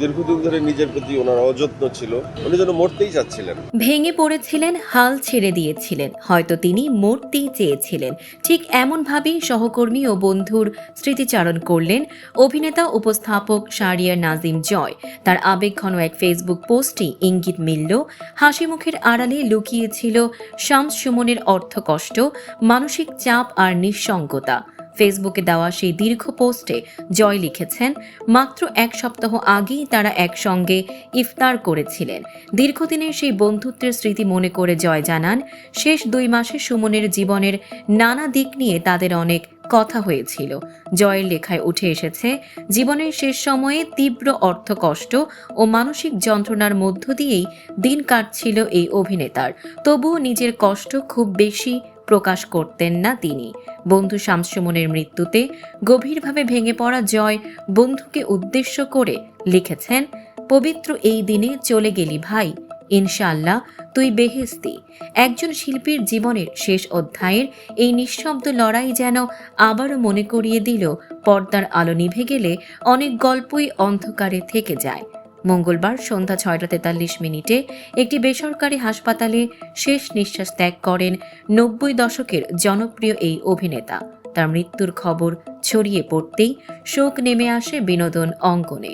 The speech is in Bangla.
দীর্ঘদিন ধরে নিজের প্রতি ওনার অযত্ন ছিল, উনি যেন মরতেই চাচ্ছিলেন। ভেঙে পড়েছিলেন, হাল ছেড়ে দিয়েছিলেন, হয়তো তিনি মরতেই চেয়েছিলেন। ঠিক এমনভাবেই সহকর্মী ও বন্ধুর স্মৃতিচারণ করলেন অভিনেতা উপস্থাপক শাহরিয়ার নাজিম জয়। তার আবেগঘন এক ফেসবুক পোস্টে ইঙ্গিত মিলল হাসি মুখের আড়ালে লুকিয়েছিল শামস সুমনের অর্থকষ্ট, মানসিক চাপ আর নিঃসঙ্গতা। ফেসবুকে দেওয়া সেই দীর্ঘ পোস্টে জয় লিখেছেন, মাত্র এক সপ্তাহ আগেই তারা একসঙ্গে ইফতার করেছিলেন। দীর্ঘদিনের সেই বন্ধুত্বের স্মৃতি মনে করে জয় জানান, শেষ 2 মাসে সুমনের জীবনের নানা দিক নিয়ে তাদের অনেক কথা হয়েছিল। জয়ের লেখায় উঠে এসেছে, জীবনের শেষ সময়ে তীব্র অর্থকষ্ট ও মানসিক যন্ত্রণার মধ্য দিয়েই দিন কাটছিল এই অভিনেতার। তবুও নিজের কষ্ট খুব বেশি প্রকাশ করতেন না তিনি। বন্ধু শামস সুমনের মৃত্যুতে গভীরভাবে ভেঙে পড়া জয় বন্ধুকে উদ্দেশ্য করে লিখেছেন, পবিত্র এই দিনে চলে গেলি ভাই, ইনশাআল্লাহ তুই বেহেশতি। একজন শিল্পীর জীবনের শেষ অধ্যায়ের এই নিঃশব্দ লড়াই যেন আবারও মনে করিয়ে দিল, পর্দার আলো নিভে গেলে অনেক গল্পই অন্ধকারে থেকে যায়। মঙ্গলবার সন্ধ্যা 6:43 একটি বেসরকারি হাসপাতালে শেষ নিঃশ্বাস ত্যাগ করেন 90 দশকের জনপ্রিয় এই অভিনেতা। তার মৃত্যুর খবর ছড়িয়ে পড়তেই শোক নেমে আসে বিনোদন অঙ্গনে।